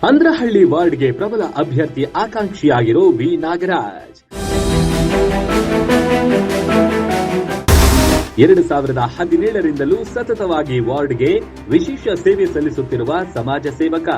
ಅಂದ್ರಹಳ್ಳಿ ವಾರ್ಡ್ಗೆ ಪ್ರಬಲ ಅಭ್ಯರ್ಥಿ ಆಕಾಂಕ್ಷಿಯಾಗಿರೋ ವಿ ನಾಗರಾಜ್ 2017ರಿಂದಲೂ ಸತತವಾಗಿ ವಾರ್ಡ್ಗೆ ವಿಶೇಷ ಸೇವೆ ಸಲ್ಲಿಸುತ್ತಿರುವ ಸಮಾಜ ಸೇವಕ.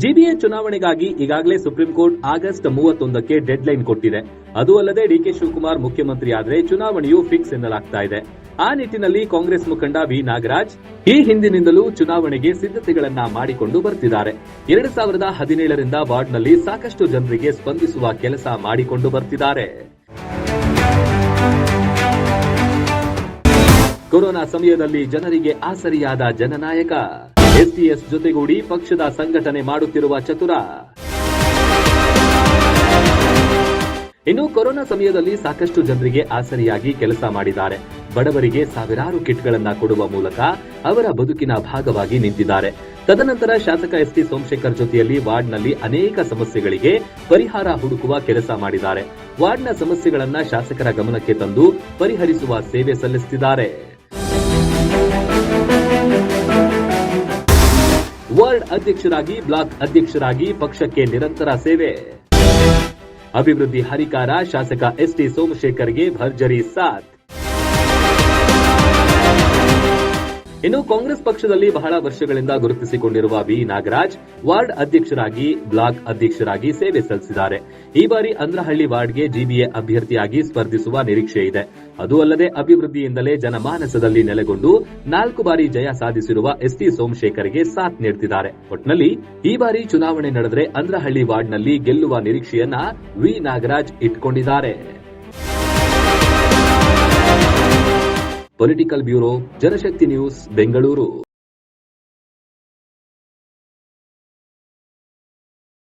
ಜಿಬಿಎ ಚುನಾವಣೆಗಾಗಿ ಈಗಾಗಲೇ ಸುಪ್ರೀಂ ಕೋರ್ಟ್ ಆಗಸ್ಟ್ 31ಕ್ಕೆ ಡೆಡ್ ಲೈನ್ ಕೊಟ್ಟಿದೆ. ಅದು ಅಲ್ಲದೆ ಡಿಕೆ ಶಿವಕುಮಾರ್ ಮುಖ್ಯಮಂತ್ರಿ ಆದರೆ ಚುನಾವಣೆಯು ಫಿಕ್ಸ್ ಎನ್ನಲಾಗ್ತಾ ಇದೆ. ಆ ನಿಟ್ಟಿನಲ್ಲಿ ಕಾಂಗ್ರೆಸ್ ಮುಖಂಡ ವಿ ನಾಗರಾಜ್ ಈ ಹಿಂದಿನಿಂದಲೂ ಚುನಾವಣೆಗೆ ಸಿದ್ಧತೆಗಳನ್ನ ಮಾಡಿಕೊಂಡು ಬರ್ತಿದ್ದಾರೆ. 2017ರಿಂದ ವಾರ್ಡ್ನಲ್ಲಿ ಸಾಕಷ್ಟು ಜನರಿಗೆ ಸ್ಪಂದಿಸುವ ಕೆಲಸ ಮಾಡಿಕೊಂಡು ಬರ್ತಿದ್ದಾರೆ. ಕೊರೋನಾ ಸಮಯದಲ್ಲಿ ಜನರಿಗೆ ಆಸರಿಯಾದ ಜನನಾಯಕ, ಎಸ್ಟಿಎಸ್ ಜೊತೆಗೂಡಿ ಪಕ್ಷದ ಸಂಘಟನೆ ಮಾಡುತ್ತಿರುವ ಚತುರ. ಇನ್ನು ಕೊರೋನಾ ಸಮಯದಲ್ಲಿ ಸಾಕಷ್ಟು ಜನರಿಗೆ ಆಸರಿಯಾಗಿ ಕೆಲಸ ಮಾಡಿದ್ದಾರೆ. ಬಡವರಿಗೆ ಸಾವಿರಾರು ಕಿಟ್ಗಳನ್ನ ಕೊಡುವ ಮೂಲಕ ಅವರ ಬದುಕಿನ ಭಾಗವಾಗಿ ನಿಂತಿದ್ದಾರೆ. ತದನಂತರ ಶಾಸಕ ಎಸ್ಟಿ ಸೋಮಶೇಖರ್ ಜೊತೆಯಲ್ಲಿ ವಾರ್ಡ್ನಲ್ಲಿ ಅನೇಕ ಸಮಸ್ಯೆಗಳಿಗೆ ಪರಿಹಾರ ಹುಡುಕುವ ಕೆಲಸ ಮಾಡಿದ್ದಾರೆ. ವಾರ್ಡ್ನ ಸಮಸ್ಯೆಗಳನ್ನ ಶಾಸಕರ ಗಮನಕ್ಕೆ ತಂದು ಪರಿಹರಿಸುವ ಸೇವೆ ಸಲ್ಲಿಸುತ್ತಿದ್ದಾರೆ. ವಾರ್ಡ್ ಅಧ್ಯಕ್ಷರಾಗಿ, ಬ್ಲಾಕ್ ಅಧ್ಯಕ್ಷರಾಗಿ ಪಕ್ಷಕ್ಕೆ ನಿರಂತರ ಸೇವೆ. ಅಭಿವೃದ್ಧಿ ಹರಿಕಾರ ಶಾಸಕ ಎಸ್ಟಿ ಸೋಮಶೇಖರ್ಗೆ ಭರ್ಜರಿ ಸಾಥ್. ಇನ್ನು ಕಾಂಗ್ರೆಸ್ ಪಕ್ಷದಲ್ಲಿ ಬಹಳ ವರ್ಷಗಳಿಂದ ಗುರುತಿಸಿಕೊಂಡಿರುವ ವಿ ನಾಗರಾಜ್ ವಾರ್ಡ್ ಅಧ್ಯಕ್ಷರಾಗಿ, ಬ್ಲಾಕ್ ಅಧ್ಯಕ್ಷರಾಗಿ ಸೇವೆ ಸಲ್ಲಿಸಿದ್ದಾರೆ. ಈ ಬಾರಿ ಅಂದ್ರಹಳ್ಳಿ ವಾರ್ಡ್ಗೆ ಜಿಬಿಎ ಅಭ್ಯರ್ಥಿಯಾಗಿ ಸ್ಪರ್ಧಿಸುವ ನಿರೀಕ್ಷೆ ಇದೆ. ಅದು ಅಲ್ಲದೆ ಅಭಿವೃದ್ಧಿಯಿಂದಲೇ ಜನಮಾನಸದಲ್ಲಿ ನೆಲೆಗೊಂಡು 4 ಬಾರಿ ಜಯ ಸಾಧಿಸಿರುವ ಎಸ್ಟಿ ಸೋಮಶೇಖರ್ಗೆ ಸಾಥ್ ನೀಡುತ್ತಿದ್ದಾರೆ. ಒಟ್ನಲ್ಲಿ ಈ ಬಾರಿ ಚುನಾವಣೆ ನಡೆದರೆ ಅಂದ್ರಹಳ್ಳಿ ವಾರ್ಡ್ನಲ್ಲಿ ಗೆಲ್ಲುವ ನಿರೀಕ್ಷೆಯನ್ನ ವಿ ನಾಗರಾಜ್ ಇಟ್ಕೊಂಡಿದ್ದಾರೆ. ಪೊಲಿಟಿಕಲ್ ಬ್ಯೂರೋ, ಜನಶಕ್ತಿ ನ್ಯೂಸ್, ಬೆಂಗಳೂರು.